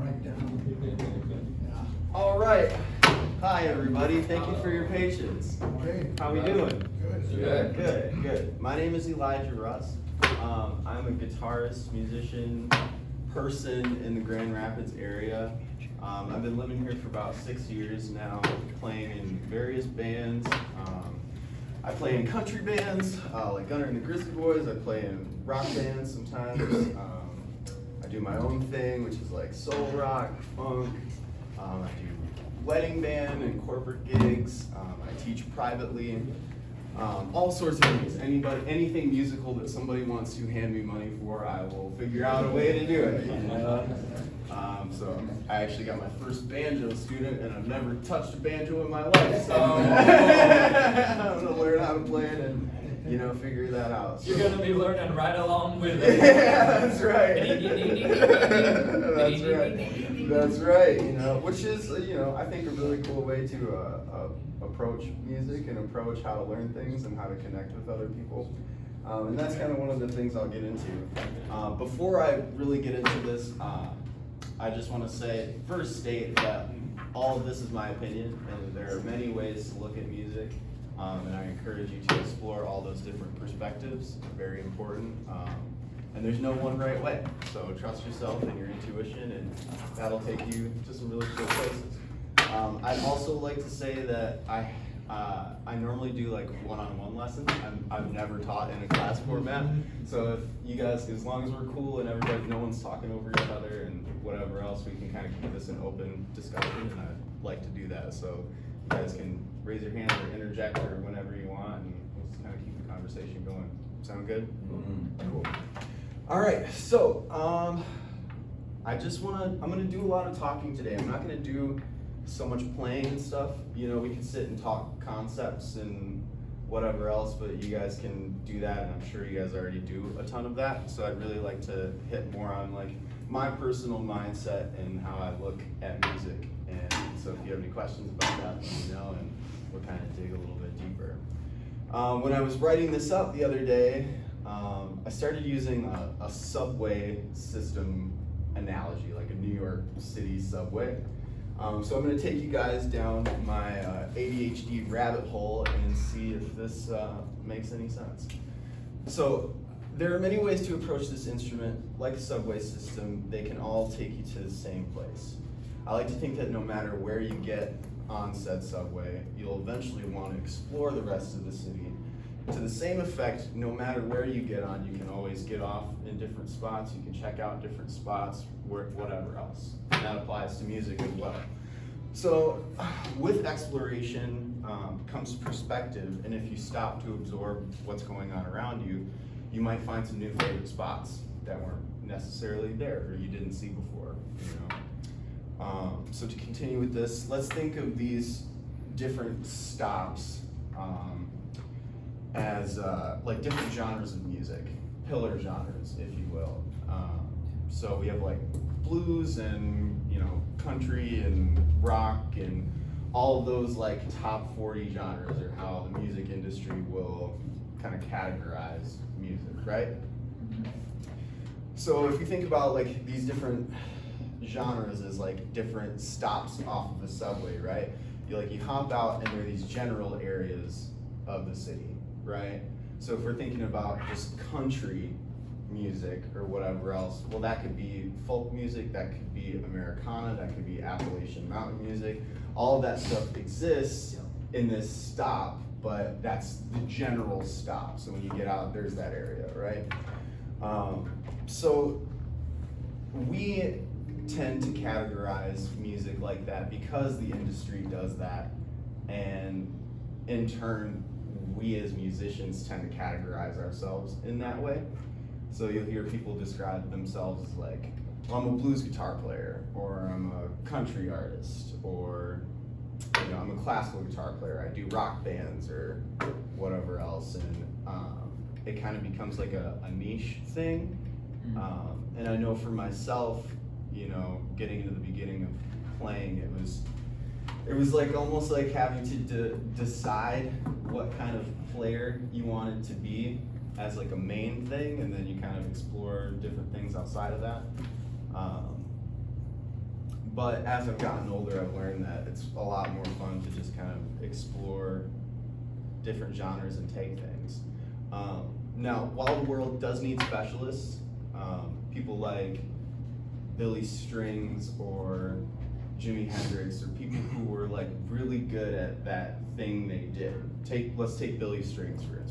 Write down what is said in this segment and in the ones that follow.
right down. Yeah. All right. Hi, everybody. Thank you for your patience. Okay. How we doing? Good. Good. My name is Russ. I'm a guitarist, musician, person in the Grand Rapids area. I've been living here for about 6 years now, playing in various bands. I play in country bands, like Gunner and the Grizzly Boys. I play in rock bands sometimes. I do my own thing, which is like soul rock, funk. I do wedding band and corporate gigs. I teach privately. All sorts of things. Anything musical that somebody wants to hand me money for, I will figure out a way to do it. You know? So I actually got my first banjo student, and I've never touched a banjo in my life. So I'm gonna learn how to play it and figure that out. So. You're gonna be learning right along with it. Yeah, that's right. That's right. Which is I think a really cool way to approach music and approach how to learn things and how to connect with other people. And that's kind of one of the things I'll get into. Before I really get into this, I just want to first state that all of this is my opinion, and there are many ways to look at music, and I encourage you to explore all those different perspectives. Very important. And there's no one right way, so trust yourself and your intuition, and that'll take you to some really cool places. I'd also like to say that I normally do like one-on-one lessons. I've never taught in a class format, so if you guys, as long as we're cool and no one's talking over each other and whatever else, we can kind of keep this an open discussion, and I'd like to do that. So you guys can raise your hand or interject or whenever you want, and we'll just kind of keep the conversation going. Sound good? Mm-hmm. Cool. All right, so I'm gonna do a lot of talking today. I'm not gonna do so much playing and stuff. We can sit and talk concepts and whatever else, but you guys can do that, and I'm sure you guys already do a ton of that. So I'd really like to hit more on like my personal mindset and how I look at music. And so if you have any questions about that, let me know, and we'll kind of dig a little bit deeper. When I was writing this up the other day, I started using a subway system analogy, like a New York City subway. So I'm going to take you guys down my ADHD rabbit hole and see if this makes any sense. So there are many ways to approach this instrument. Like a subway system, they can all take you to the same place. I like to think that no matter where you get on said subway, you'll eventually want to explore the rest of the city. To the same effect, no matter where you get on, you can always get off in different spots, you can check out different spots, whatever else. And that applies to music as well. So with exploration comes perspective, and if you stop to absorb what's going on around you, you might find some new favorite spots that weren't necessarily there or you didn't see before. So to continue with this, let's think of these different stops as like different genres of music, pillar genres, if you will. So we have like blues and country and rock, and all of those like top 40 genres are how the music industry will kind of categorize music, right? So if you think about like these different genres as like different stops off of the subway, right? You hop out and there are these general areas of the city, right? So if we're thinking about just country music or whatever else, well, that could be folk music, that could be Americana, that could be Appalachian mountain music. All of that stuff exists in this stop, but that's the general stop. So when you get out, there's that area, right? So we tend to categorize music like that because the industry does that, and in turn, we as musicians tend to categorize ourselves in that way. So you'll hear people describe themselves as like, well, I'm a blues guitar player, or I'm a country artist, or I'm a classical guitar player, I do rock bands or whatever else, and it kind of becomes like a niche thing. And I know for myself, getting into the beginning of playing, it was like almost like having to decide what kind of player you wanted to be as like a main thing, and then you kind of explore different things outside of that. But as I've gotten older, I've learned that it's a lot more fun to just kind of explore different genres and take things. Now, while the world does need specialists, people like Billy Strings or Jimi Hendrix, or people who were like really good at that thing they did. Let's take Billy Strings for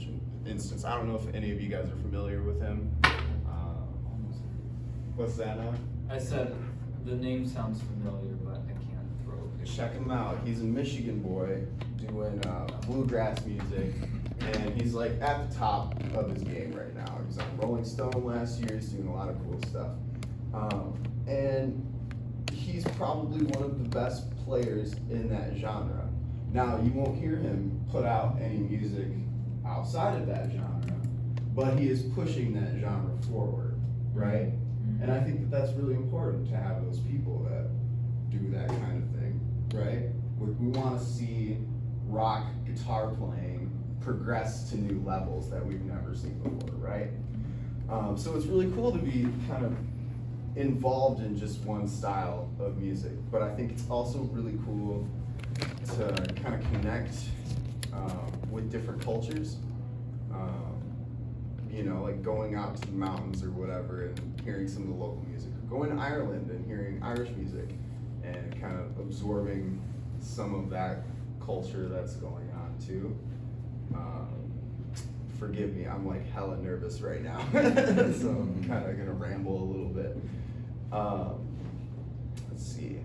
instance. I don't know if any of you guys are familiar with him. What's that now? I said the name sounds familiar, but I can't throw a picture. Check him out. He's a Michigan boy doing bluegrass music, and he's like at the top of his game right now. He was on Rolling Stone last year. He's doing a lot of cool stuff, and he's probably one of the best players in that genre. Now, you won't hear him put out any music outside of that genre, but he is pushing that genre forward, right? And I think that that's really important to have those people that do that kind of thing, right? We want to see rock guitar playing progress to new levels that we've never seen before, right? So it's really cool to be kind of involved in just one style of music, but I think it's also really cool to kind of connect with different cultures. You know, like going out to the mountains or whatever and hearing some of the local music, or going to Ireland and hearing Irish music and kind of absorbing some of that culture that's going on too. Forgive me, I'm like hella nervous right now, so I'm kind of gonna ramble a little bit. Let's see.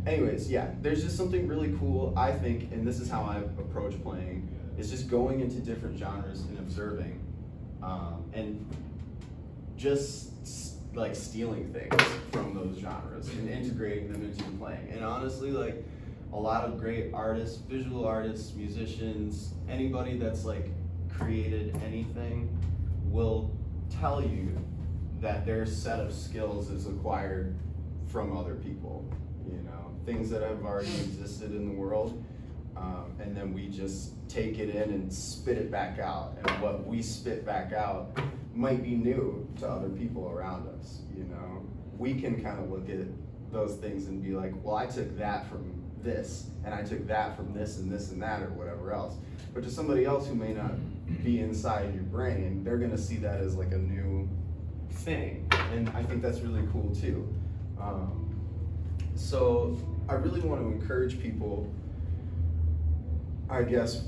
Anyways, yeah, there's just something really cool, I think, and this is how I approach playing. It's just going into different genres and observing, and just like stealing things from those genres and integrating them into your playing. And honestly, like a lot of great artists, visual artists, musicians, anybody that's like created anything will tell you that their set of skills is acquired from other people, you know, things that have already existed in the world. And then we just take it in and spit it back out. And what we spit back out might be new to other people around us, you know? We can kind of look at those things and be like, well, I took that from this, and I took that from this and this and that, or whatever else. But to somebody else who may not be inside your brain, they're gonna see that as like a new thing. And I think that's really cool too. So I really want to encourage people, I guess,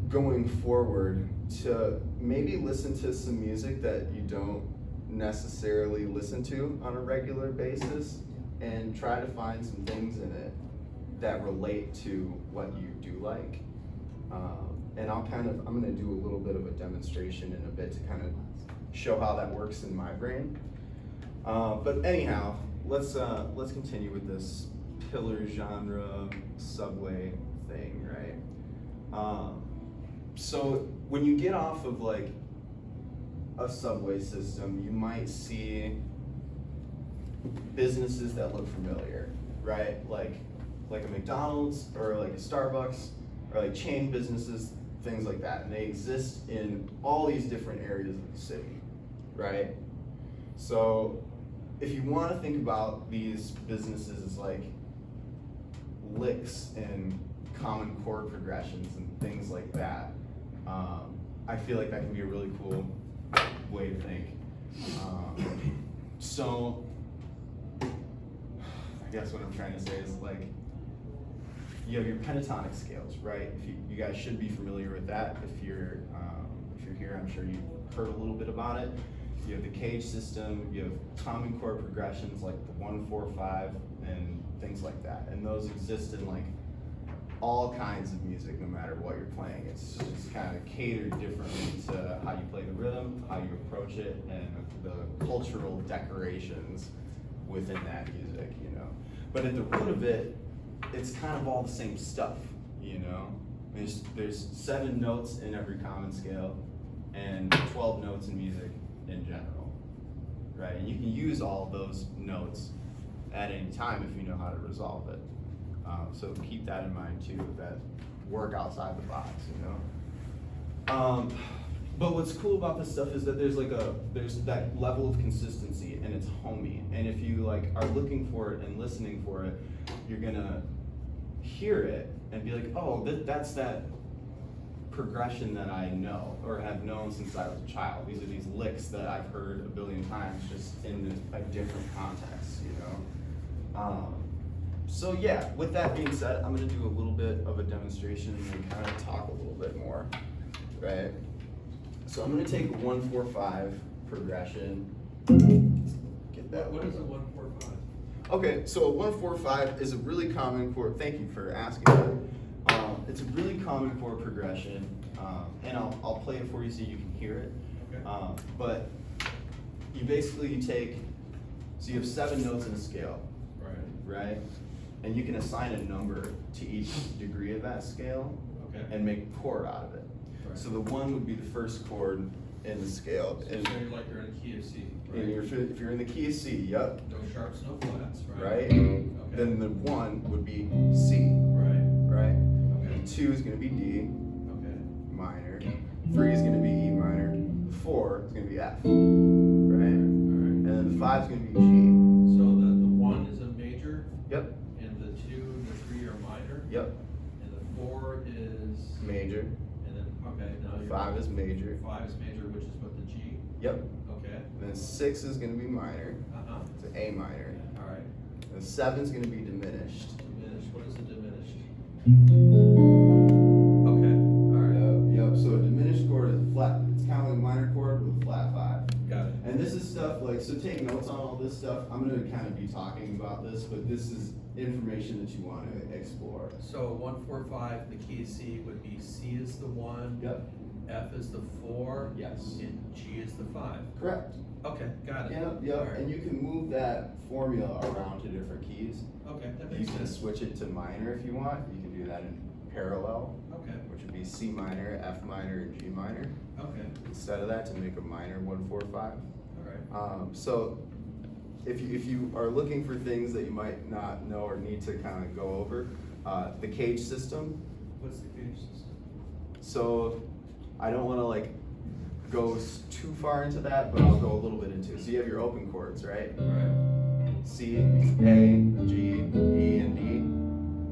going forward to maybe listen to some music that you don't necessarily listen to on a regular basis, and try to find some things in it that relate to what you do like. And I'm gonna do a little bit of a demonstration in a bit to kind of show how that works in my brain. But anyhow, let's continue with this pillar genre subway thing, right? So when you get off of like a subway system, you might see businesses that look familiar, right? Like a McDonald's or like a Starbucks or like chain businesses, things like that. And they exist in all these different areas of the city, right? So if you want to think about these businesses as like licks and common chord progressions and things like that, I feel like that can be a really cool way to think. So I guess what I'm trying to say is like, you have your pentatonic scales, right? If you guys should be familiar with that. If you're here, I'm sure you've heard a little bit about it. You have the cage system, you have common chord progressions like the 1-4-5 and things like that. And those exist in like all kinds of music, no matter what you're playing. It's just kind of catered differently to how you play the rhythm, how you approach it, and the cultural decorations within that music, you know. But at the root of it, it's kind of all the same stuff, you know. There's 7 notes in every common scale and 12 notes in music in general, right? And you can use all of those notes at any time if you know how to resolve it. So keep that in mind too, that work outside the box, you know. But what's cool about this stuff is that there's that level of consistency and it's homey. And if you like are looking for it and listening for it, you're gonna hear it and be like, oh, that's that progression that I know or have known since I was a child. These are these licks that I've heard a billion times just in a different context, you know? So yeah, with that being said, I'm gonna do a little bit of a demonstration and kind of talk a little bit more, right? So I'm gonna take 1-4-5 progression. Get that. What is a 1-4-5? Okay, so a 1-4-5 is a really common chord. Thank you for asking that. It's a really common chord progression, and I'll play it for you so you can hear it. Okay. But you basically take, so you have 7 notes in a scale, right? And you can assign a number to each degree of that scale, Okay. and make a chord out of it. Right. So the 1 would be the first chord in the scale. So And say like you're in a key of C, right? if you're in the key of C, yep, No sharps, no flats, right? right? Okay. Then the 1 would be C, Right, right? okay, 2 is gonna be D okay, minor, 3 is gonna be E minor, 4 is gonna be F, right? alright. And then the 5 is gonna be G. So the 1 is a major, Yep, and the 2 and the 3 are minor, yep, and the 4 is, major, and then, okay, now you're. 5 is major, 5 is major, which is what, the G, yep. okay, And then 6 is gonna be minor, uh-huh, it's an A minor. alright. And 7 is gonna be diminished. Diminished, what is a diminished? Okay, alright, Yep, so a diminished chord is a flat, it's kind of like a minor chord with a flat 5. got it. And this is stuff like, so take notes on all this stuff. I'm gonna kind of be talking about this, but this is information that you want to explore. So 1-4-5, the key of C would be C is the 1. Yep, F is the 4. Yes. And G is the 5. correct. Okay, got it. Yep, Alright. and you can move that formula around to different keys. Okay, that You makes can sense. switch it to minor if you want. You can do that in parallel, Okay, which would be C minor, F minor, and G minor. okay, Instead of that, to make a minor 1-4-5. alright. So if you are looking for things that you might not know or need to kind of go over, the cage system. What's the gauge system? So I don't want to like go too far into that, but I'll go a little bit into it. So you have your open chords, right? Right. C, A, G, E, and D.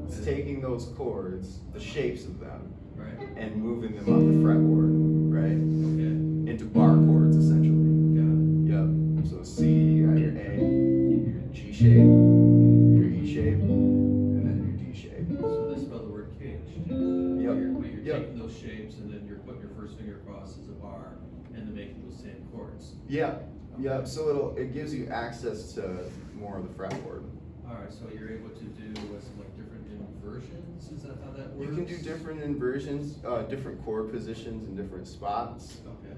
It's taking those chords, the shapes of them, Right. and moving them up the fretboard, right? Okay, Into bar chords essentially. got Yep. So C, you got your A, your G shape, your E shape, and then your D shape. it. So they spell the word cage. Yep. Where you're Yep. taking those shapes and then you're putting your first finger across as a bar and then making those same chords. Yeah. Yep. So it gives you access to more of the fretboard. Alright, so you're able to do some like different inversions, is that how that works? You can do different inversions, different chord positions in different spots. Okay,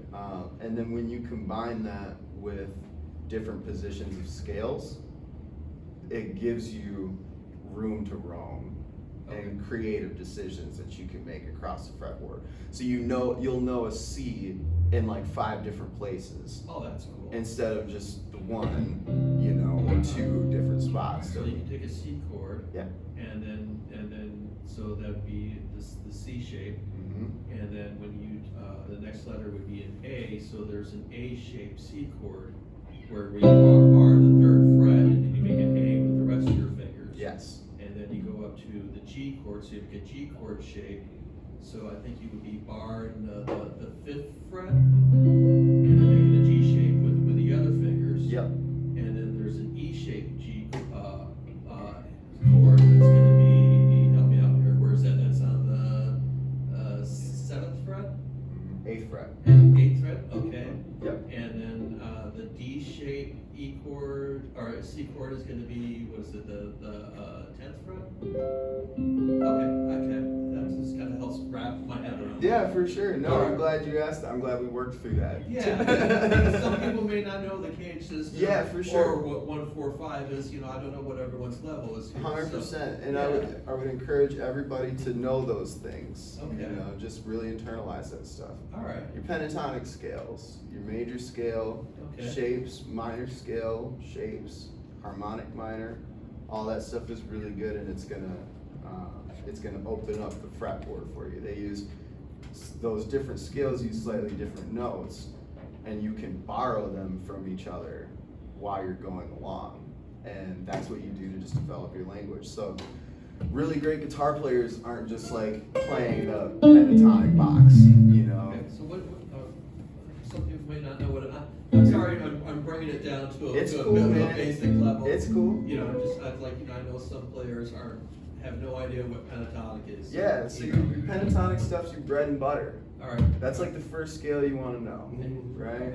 And then when you combine that with different positions of scales, it gives you room to roam and creative decisions that you can make across the fretboard. So you'll know a C in like 5 different places oh, that's cool. instead of just the one, you know, or 2 different spots. So you can take a C chord. Yeah. And then, so that'd be the C shape, Mhm. and then when you, the next letter would be an A, so there's an A-shaped C chord, where we are the 3rd fret, and then you make an A with the rest of your fingers. Yes. And then you go up to the G chord, so you make a G chord shape, so I think you would be barred in the 5th fret, and then making a G shape with the other fingers. Yep. And then there's an E-shaped G chord that's gonna be, help me out here, where's that? That's on the 7th fret? 8th fret. And 8th fret, okay. Yep. And then the D-shaped E chord, or C chord is gonna be, what is it, the 10th fret? Okay, that just kinda helps wrap my head around. Yeah, for sure. No, Alright. I'm glad you asked. I'm glad we worked through that. Yeah, some people may not know the cage system. Yeah, for sure. Or what 1-4-5 is, I don't know what everyone's level is here. 100%. And yeah. I would encourage everybody to know those things. Okay. You know, just really internalize that stuff. Alright, Your pentatonic scales, your major scale, Okay. shapes, minor scale, shapes, harmonic minor, all that stuff is really good, and it's gonna open up the fretboard for you. They use those different scales use slightly different notes, and you can borrow them from each other while you're going along. And that's what you do to just develop your language. So really great guitar players aren't just like playing the pentatonic box, you know? Okay, so some people may not know what I'm sorry, I'm bringing it down to It's a cool, bit of a man. basic level. It's cool. You know, I know some players have no idea what pentatonic is. Yeah, so your pentatonic stuff's your bread and butter. All right. That's like the first scale you want to know, right?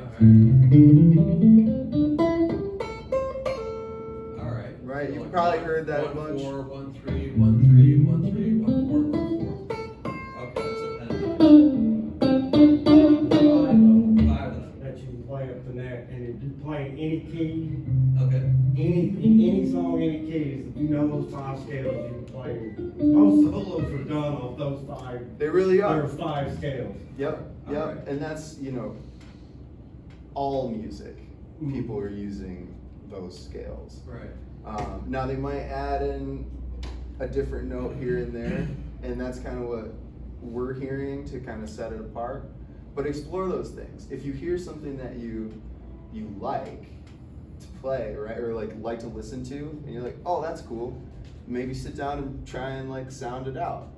All right. Right, So you've like probably one- heard that a 1, bunch. 4, 1, 3, 1, 3, 1, 3, 1, 4, 1, 4. Okay, that's a pentatonic. 5 of them. That you can play up to that, and if you play any key, Okay. any song, any keys, if you know those 5 scales, you can play. Most solos are done off those 5. They really There are. are 5 scales. Yep, yep, Alright. and that's, you know, all music, Mhm. people are using those scales. Right. Now they might add in a different note here and there, and that's kind of what we're hearing to kind of set it apart. But explore those things. If you hear something that you like to play, right, or like to listen to, and you're like, oh, that's cool, maybe sit down and try and like sound it out,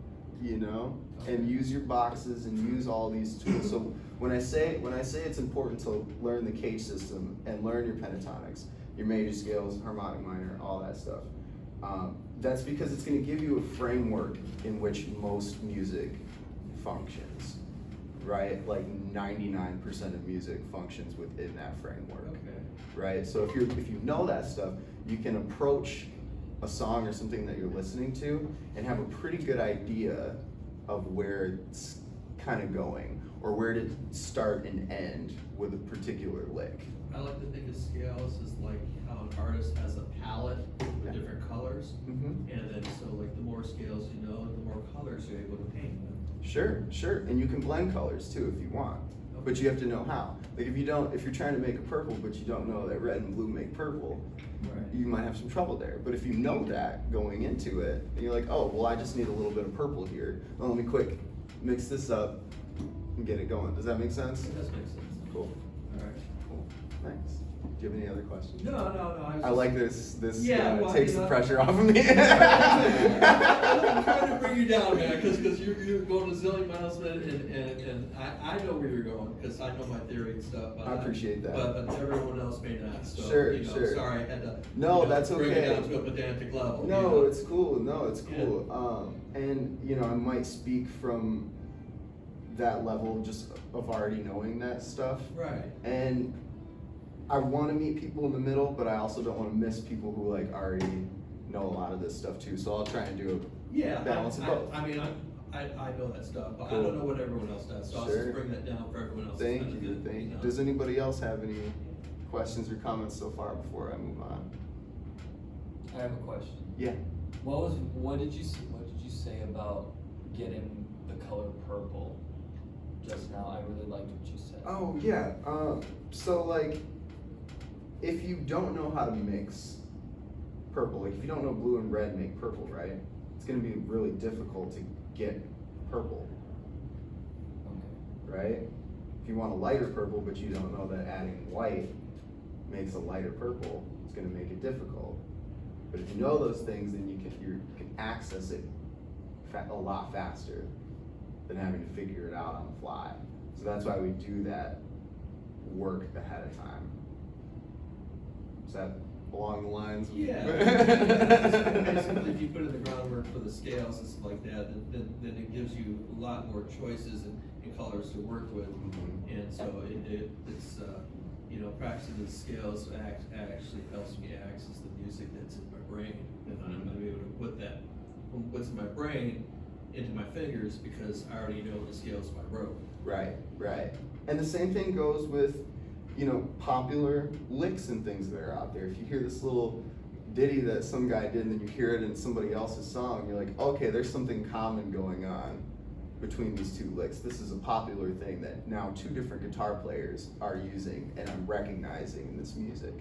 you know, and use your boxes and use all these tools. So when I say it's important to learn the cage system and learn your pentatonics, your major scales, harmonic minor, all that stuff, that's because it's going to give you a framework in which most music functions, right? Like 99% of music functions within that framework, Okay. right? So if you know that stuff, you can approach a song or something that you're listening to and have a pretty good idea of where it's kind of going or where to start and end with a particular lick. I like to think of scales as like how an artist has a palette with Yeah. different colors. Mm-hmm. And then so like the more scales you know, the more colors you're able to paint with. Sure, and you can blend colors too if you want, but you have to know how. Like if you're trying to make a purple, but you don't know that red and blue make purple, Right. you might have some trouble there. But if you know that going into it, and you're like, oh, well, I just need a little bit of purple here. Well, let me quick mix this up and get it going. Does that make sense? It does make sense. Cool. All right. Cool. Thanks. Do you have any other questions? No. was I just- like this. Yeah, well, takes you the know- pressure off of me. I'm trying to bring you down, man, because you're going a zillion miles a minute, and I know where you're going, because I know my theory and stuff. But I appreciate that. But everyone else may not. So, Sure, you know, sure. Sorry, I had to. No, that's bring okay. it down to a pedantic level. you No, know? it's cool. No, it's cool. And you know, I might speak from that level just of already knowing that stuff. Right. And I want to meet people in the middle, but I also don't want to miss people who like already know a lot of this stuff too. So I'll try and do Yeah. balance of both. I mean, I know that stuff, but Cool. I don't know what everyone else does. So I'll Sure. just bring that down for everyone else. Thank you. know? Does anybody else have any questions or comments so far before I move on? I have a question. Yeah. What did you say about getting the color purple just now? I really liked what you said. Oh yeah. So like, if you don't know how to mix purple, like if you don't know blue and red make purple, right? It's gonna be really difficult to get purple, Okay. right? If you want a lighter purple, but you don't know that adding white makes a lighter purple, it's gonna make it difficult. But if you know those things, then you can access it a lot faster than having to figure it out on the fly. So that's why we do that work ahead of time. Is that along the lines? Yeah. Basically, if you put in the groundwork for the scales and stuff like that, then it gives you a lot more choices and colors to work with. Mhm. And so it's you know, practicing the scales actually helps me access the music that's in my brain, and I'm able to put that what's in my brain into my fingers because I already know the scales by rote. Right. And the same thing goes with, you know, popular licks and things that are out there. If you hear this little ditty that some guy did and then you hear it in somebody else's song, you're like, okay, there's something common going on between these two licks. This is a popular thing that now 2 different guitar players are using and I'm recognizing in this music.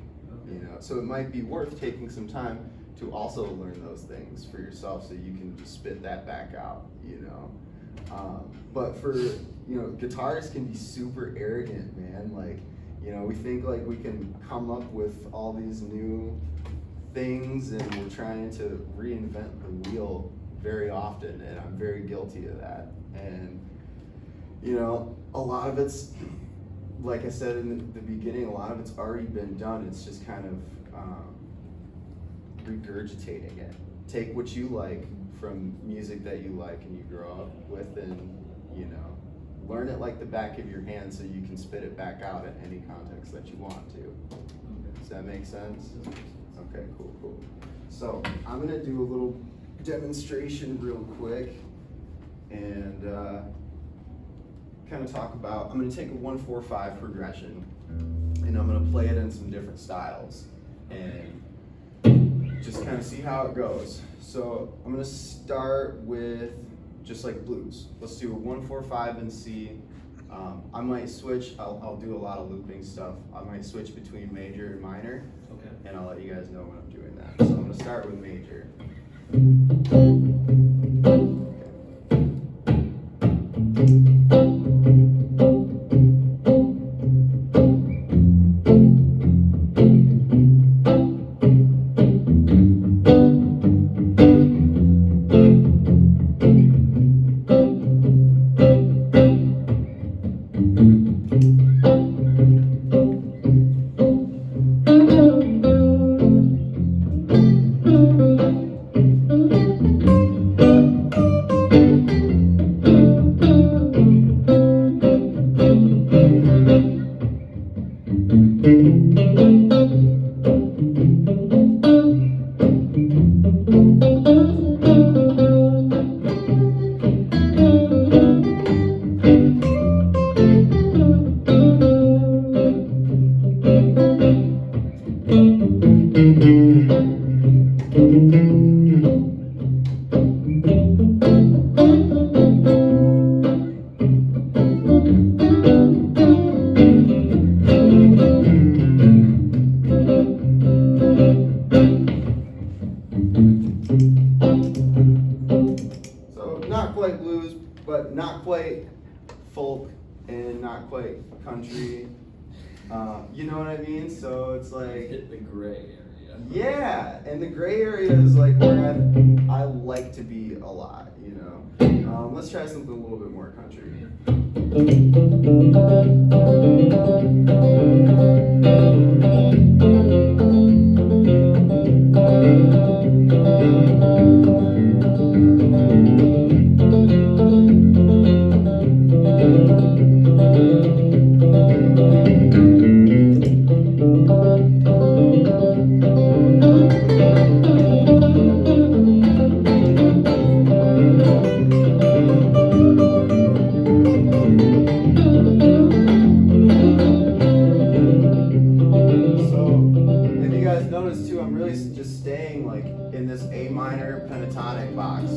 You know, so it might be worth taking some time to also learn those things for yourself so you can just spit that back out, you know. But for, guitarists can be super arrogant, man. Like, we think like we can come up with all these new things, and we're trying to reinvent the wheel very often, and I'm very guilty of that. And, a lot of it's, like I said in the beginning, a lot of it's already been done. It's just kind of regurgitating it. Take what you like from music that you like and you grow up with, and learn it like the back of your hand so you can spit it back out in any context that you want to. Does that make sense? Okay, cool. So I'm gonna do a little demonstration real quick, and kind of talk about, I'm gonna take a 1-4-5 progression, and I'm gonna play it in some different styles, and just kind of see how it goes. So I'm gonna start with just like blues. Let's do a 1-4-5 in C. I might switch, I'll do a lot of looping stuff. I might switch between major and minor. Okay. And I'll let you guys know when I'm doing that. So I'm gonna start with major. But not quite folk and not quite country. You know what I mean? So it's like, Hit the gray area. yeah, and the gray area is like where I like to be a lot, Let's try something a little bit more country. Just staying like in this A minor pentatonic box.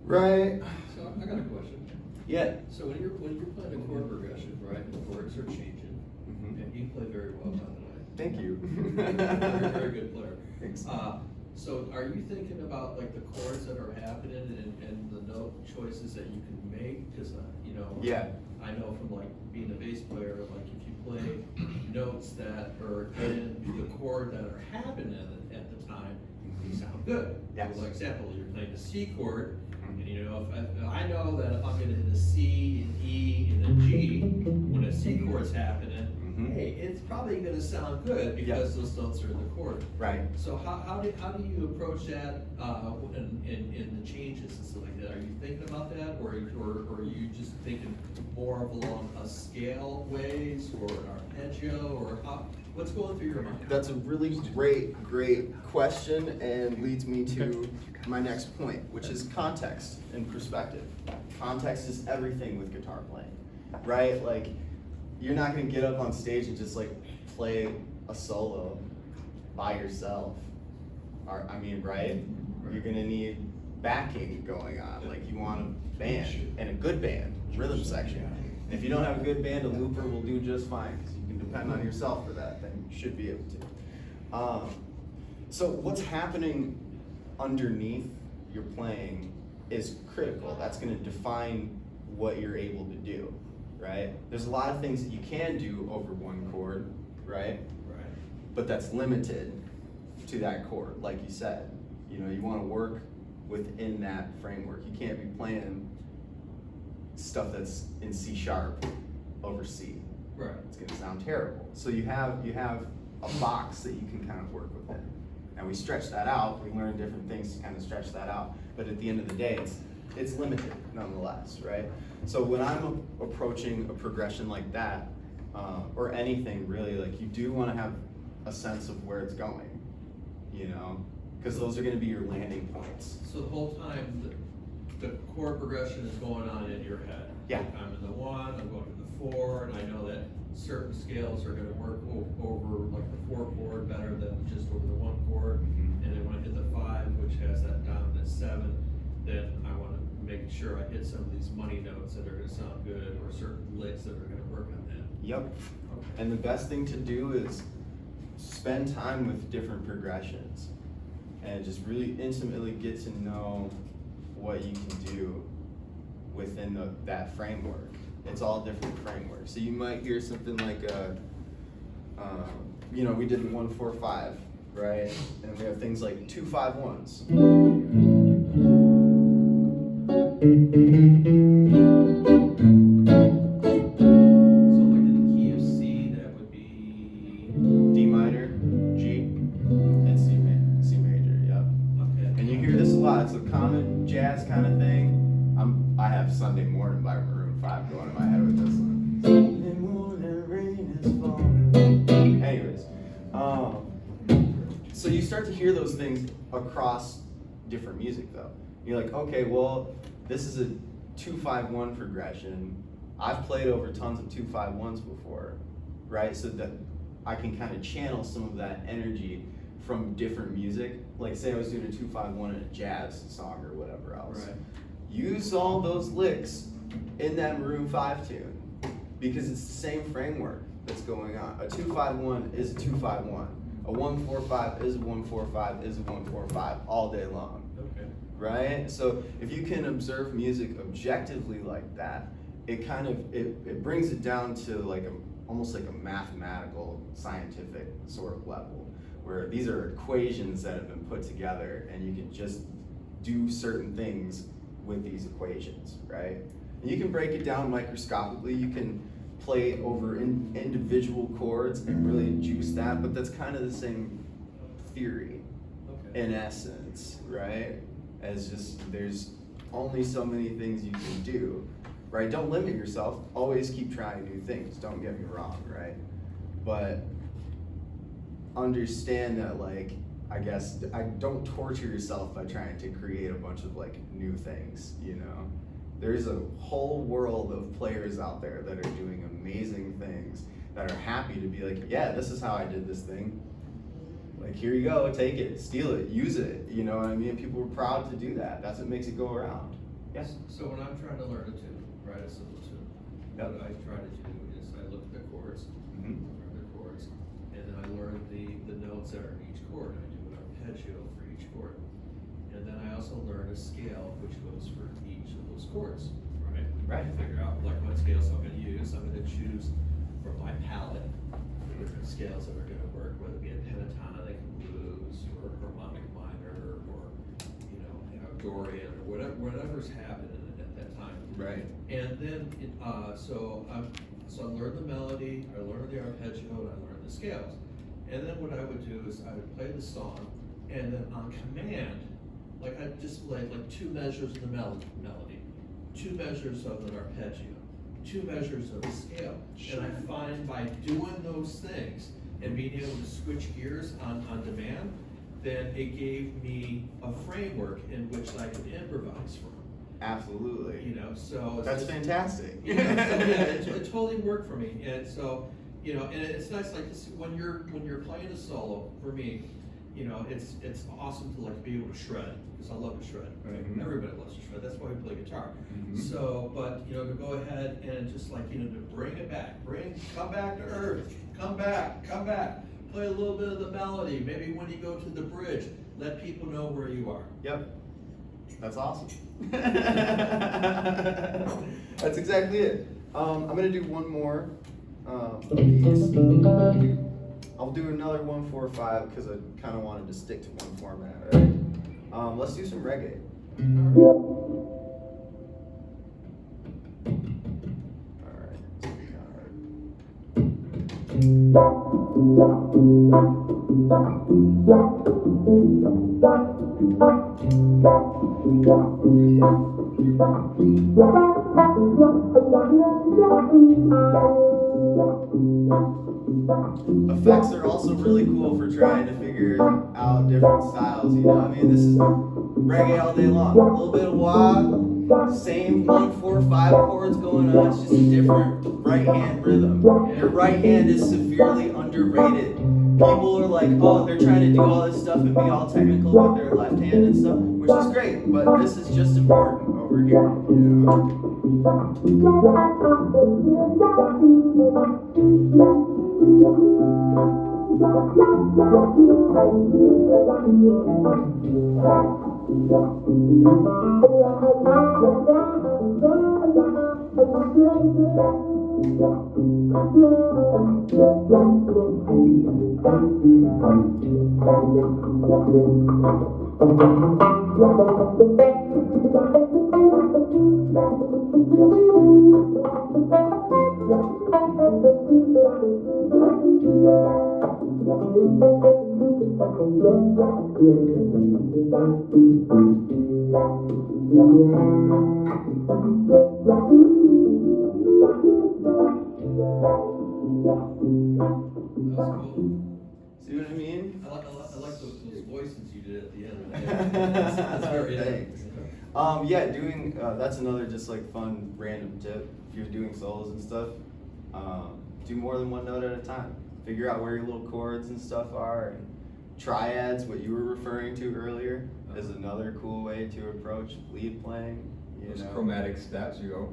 Right. So I got a question. Yeah. So when you're playing a chord progression, right, the chords are changing, and you play very well, by the way. Thank you. Very, very good player. Thanks. So are you thinking about like the chords that are happening and the note choices that you can make? Because Yeah. I know from like being a bass player, like if you play notes that are in the chord that are happening at the time, they sound good. Yes. So, like example, you're playing a C chord, and if I know that if I'm going to hit a C, an E, and a G, when a C chord's happening, hey, it's probably gonna sound good because those notes are in the chord. Right. So how do you approach that, in the changes and stuff like that? Are you thinking about that, or are you just thinking more of along a scale ways, or an arpeggio, or what's going through your mind? That's a really great question, and leads me to my next point, which is context and perspective. Context is everything with guitar playing, right? Like, you're not gonna get up on stage and just like play a solo by yourself. Right? You're gonna need backing going on. Like, you want a band, and a good band, rhythm section. And if you don't have a good band, a looper will do just fine, because you can depend on yourself for that thing. You should be able to. So what's happening underneath your playing is critical. That's gonna define what you're able to do, right? There's a lot of things that you can do over one chord, right? Right. But that's limited to that chord, like you said. You know, you wanna work within that framework. You can't be playing stuff that's in C sharp over C. Right. It's gonna sound terrible. So you have a box that you can kind of work within. And we stretch that out, we learn different things to kind of stretch that out, but at the end of the day, it's limited nonetheless, right? So when I'm approaching a progression like that, or anything really, like, you do wanna have a sense of where it's going, you know? Because those are gonna be your landing points. So the whole time, the chord progression is going on in your head. Yeah. Like, I'm in the 1, I'm going to the 4, and I know that certain scales are gonna work over like the 4 chord better than just over the 1 chord. Mhm. And then when I hit the 5, which has that dominant 7, then I wanna make sure I hit some of these money notes that are gonna sound good, or certain licks that are gonna work on that. Yep. Okay. And the best thing to do is spend time with different progressions and just really intimately get to know what you can do within that framework. It's all different frameworks. So you might hear something like, we did the 1-4-5, right? And we have things like 2-5-1s. So like in the key of C, that would be, D minor, G, and C major, yep. okay. And you hear this a lot. It's a common jazz kind of thing. I have Sunday Morning by Maroon 5 going in my head with this one. Sunday morning, rain is falling. Anyways, so you start to hear those things across different music though. You're like, okay, well, this is a 2-5-1 progression. I've played over tons of 2-5-1s before, right? So that I can kind of channel some of that energy from different music. Like, say I was doing a 2-5-1 in a jazz song or whatever else. Right. Use all those licks in that Maroon 5 tune, because it's the same framework that's going on. A 2-5-1 is a 2-5-1. A 1-4-5 is a 1-4-5 is a 1-4-5 all day long. Okay. Right? So if you can observe music objectively like that, it kind of, it brings it down to like almost like a mathematical, scientific sort of level, where these are equations that have been put together and you can just do certain things with these equations, right? And you can break it down microscopically. You can play over individual chords and really juice that, but that's kind of the same theory Okay. in essence, right? As just, there's only so many things you can do, right? Don't limit yourself. Always keep trying new things. Don't get me wrong, right? But understand that, like, I guess, don't torture yourself by trying to create a bunch of like new things, you know? There's a whole world of players out there that are doing amazing things, that are happy to be like, yeah, this is how I did this thing. Like, here you go, take it, steal it, use it, you know what I mean? People are proud to do that. That's what makes it go around. Yes? So when I'm trying to learn a tune, write a simple tune, Yep. what I try to do is I look at the chords, Mhm. learn the chords, and then I learn the notes that are in each chord. I do an arpeggio for each chord. And then I also learn a scale which goes for each of those chords, right? Right. I figure out like what scales I'm gonna use. I'm gonna choose from my palette the different scales that are gonna work, whether it be a pentatonic blues or harmonic minor or Dorian or whatever's happening at that time. Right. And then, so I learned the melody, I learned the arpeggio, and I learned the scales. And then what I would do is I would play the song, and then on command, like I'd just play like 2 measures of the melody, 2 measures of an arpeggio, 2 measures of a scale. Sure. And I find by doing those things and being able to switch gears on demand, then it gave me a framework in which I could improvise from. Absolutely. You know, so That's fantastic. you know, so yeah, it totally worked for me, and so, you know, and it's nice, like, when you're playing a solo, for me, you know, it's awesome to like be able to shred, because I love to shred, right? Mhm. Everybody loves to shred, that's why we play guitar. Mhm. So, but, you know, to go ahead and just like, you know, to bring it back, come back to earth, come back, play a little bit of the melody, maybe when you go to the bridge, let people know where you are. Yep. That's awesome. That's exactly it. I'm gonna do one more. Piece. I'll do another 1-4-5 because I kind of wanted to stick to one format. All right. Let's do some reggae. All Effects are also really cool for trying to figure out different styles, you know? I mean, this is reggae all day long. A little bit of wah, same 1-4-5 chords going on, it's just a different right hand rhythm. Your right hand is severely underrated. People are like, oh, they're trying to do all this stuff and be all technical with their left hand and stuff, which is great, but this is just important over here, you know? That's cool. See what I mean? I like those voices you did at the end. That's very Thanks. Yeah, doing that's another just like fun random tip. If you're doing solos and stuff, do more than one note at a time. Figure out where your little chords and stuff are. And triads, what you were referring to earlier, is another cool way to approach lead playing. You Those know? chromatic steps, you go.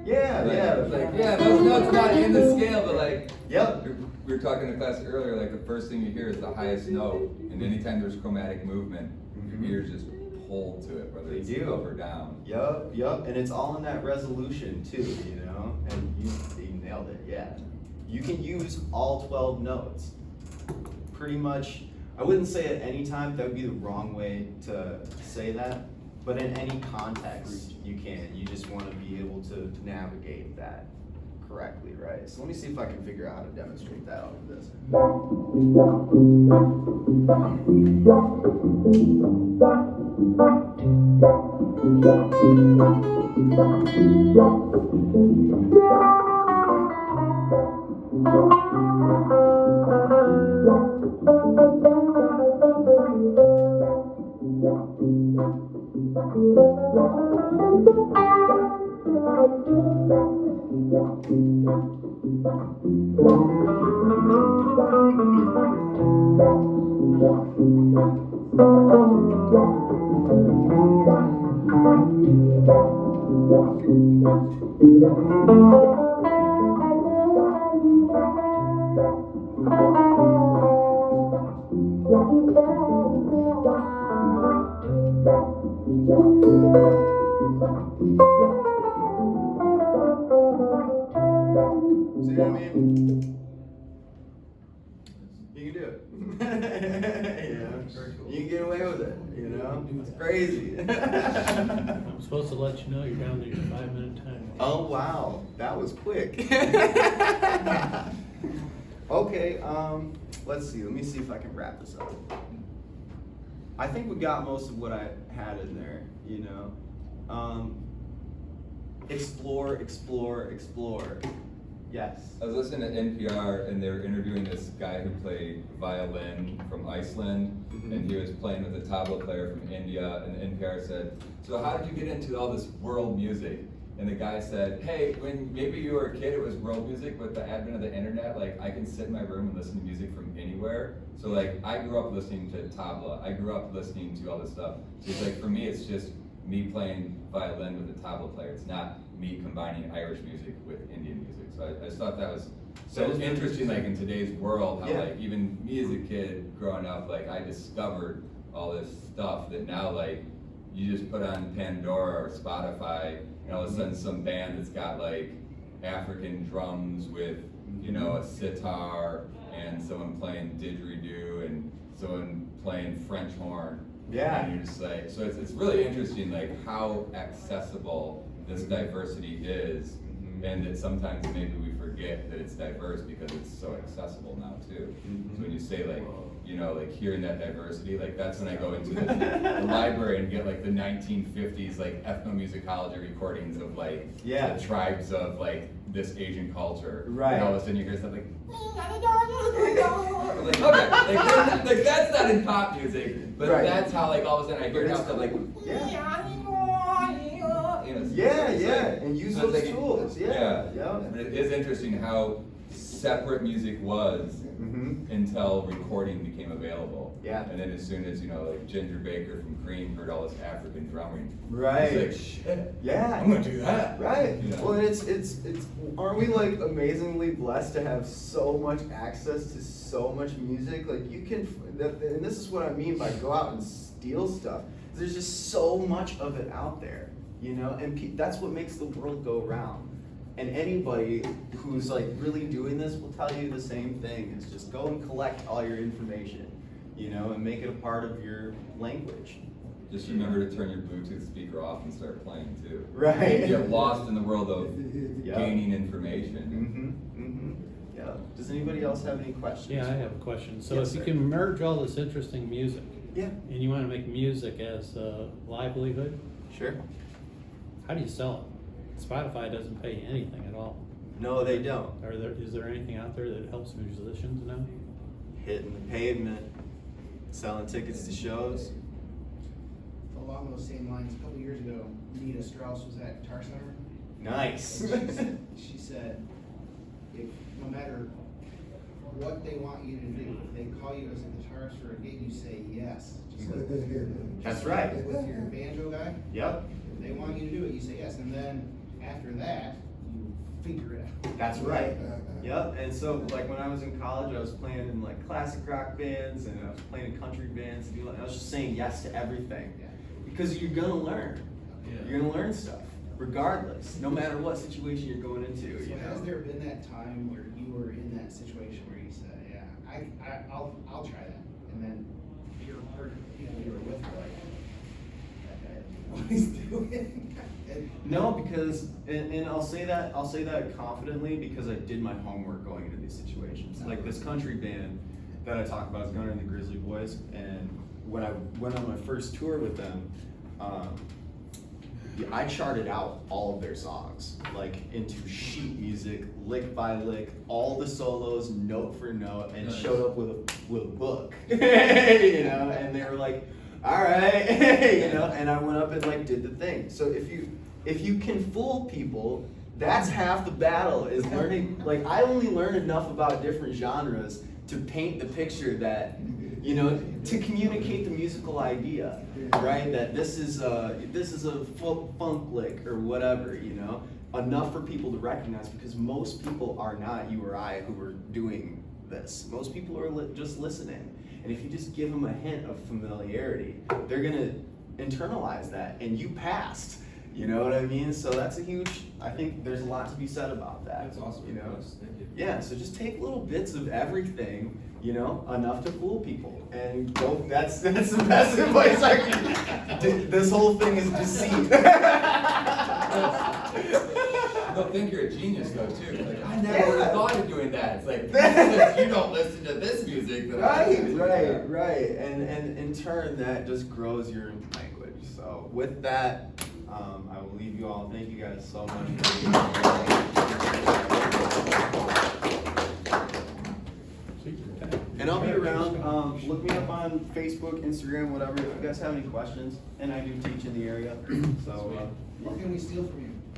Yeah, Like, yeah. Like, yeah, those notes not in the scale, but like. Yep. We were talking in class earlier, like the first thing you hear is the highest note, and anytime there's chromatic movement, Mhm. your ears just pull to it, whether They it's do. up or down. Yup, and it's all in that resolution too, you know? And you nailed it, yeah. You can use all 12 notes. Pretty much, I wouldn't say at any time, that would be the wrong way to say that, but in any context, you can. You just want to be able to navigate that correctly, right? So let me see if I can figure out how to demonstrate that over this. See what I mean? You can do it. Very cool. You can get away with it, you know? It's crazy. I'm supposed to let you know you're down to your 5-minute time. Oh, wow. That was quick. Okay, let's see. Let me see if I can wrap this up. I think we got most of what I had in there, you know? Explore, explore, explore. Yes. I was listening to NPR and they were interviewing this guy who played violin from Iceland, and he was playing with a tabla player from India, and NPR said, so how did you get into all this world music? And the guy said, hey, when maybe you were a kid, it was world music. With the advent of the internet, like I can sit in my room and listen to music from anywhere. So like I grew up listening to tabla. I grew up listening to all this stuff. So it's like for me, it's just me playing violin with a tabla player. It's not me combining Irish music with Indian music. So I just thought that was so interesting, like in today's world, how like even me as a kid growing up, like I discovered all this stuff that now like you just put on Pandora or Spotify, and all of a sudden some band that's got like African drums with, you know, a sitar, and someone playing didgeridoo, and someone playing French horn. Yeah. And you're just like, so it's really interesting like how accessible this diversity is, and that sometimes maybe we forget that it's diverse because it's so accessible now too. So when you say like, you know, like hearing that diversity, like that's when I go into the library and get like the 1950s like ethnomusicology recordings of like the tribes of like this Asian culture. Right. And all of a sudden you hear stuff like, like okay, like that's not in pop music, but that's how like all of a sudden I hear now stuff like, and use those tools. But it is interesting how separate music was until recording became available. And then as soon as, you know, like Ginger Baker from Cream heard all this African drumming, he's like, shit, I'm gonna do that. You know? Well, it's aren't we like amazingly blessed to have so much access to so much music? Like you can, and this is what I mean by go out and steal stuff. There's just so much of it out there, you know, and that's what makes the world go round. And anybody who's like really doing this will tell you the same thing. Is just go and collect all your information, you know, and make it a part of your language. Just remember to turn your Bluetooth speaker off and start playing too. Right. You get lost in the world of gaining information. Yeah. Does anybody else have any questions? Yeah, I have a question. So Yes, if you sir. can merge all this interesting music, Yeah. and you want to make music as a livelihood, Sure. how do you sell it? Spotify doesn't pay you anything at all. No, they don't. Is there anything out there that helps musicians now? Hitting the pavement, selling tickets to shows. Along those same lines, a couple years ago, Nita Strauss was at Guitar Center. Nice. She said, if no matter what they want you to do, if they call you as a guitarist for a gig, you say yes. Just like with your, That's right. With your banjo guy, Yep. if they want you to do it, you say yes. And then after that, you figure it out. That's right. Yep. And so, like when I was in college, I was playing in like classic rock bands, and I was playing in country bands. And I was just saying yes to everything, because you're gonna learn. You're gonna learn stuff, regardless, no matter what situation you're going into. So You has know? there been that time where you were in that situation where you said, yeah, I'll try that, and then you were with her like, that guy doesn't know what he's doing. No, because and I'll say that confidently because I did my homework going into these situations. Like this country band that I talk about is Gunner and the Grizzly Boys, and when I went on my first tour with them, I charted out all of their songs, like into sheet music, lick by lick, all the solos, note for note, and showed up with a book, you know. And they were like, "All right," you know. And I went up and like did the thing. So if you can fool people, that's half the battle. Is learning. Like I only learned enough about different genres to paint the picture that, you know, to communicate the musical idea, right? That this is a funk lick or whatever, you know, enough for people to recognize, because most people are not you or I who are doing this. Most people are just listening, and if you just give them a hint of familiarity, they're gonna internalize that, and you passed. You know what I mean? So that's a huge, I think there's a lot to be said about that. That's awesome, You know? Russ. Thank you. Yeah, so just take little bits of everything, you know, enough to fool people. And go, that's the best advice I can. This whole thing is deceit. They'll think you're a genius though too. Like, I never Yeah. would have thought of doing that. It's like, if you don't listen to this music, then I listen to that. Right. And in turn, that just grows your language. So with that, I will leave you all. Thank you guys so much. And I'll be around. Look me up on Facebook, Instagram, whatever. If you guys have any questions, and I do teach in the area. So. What can we steal from you?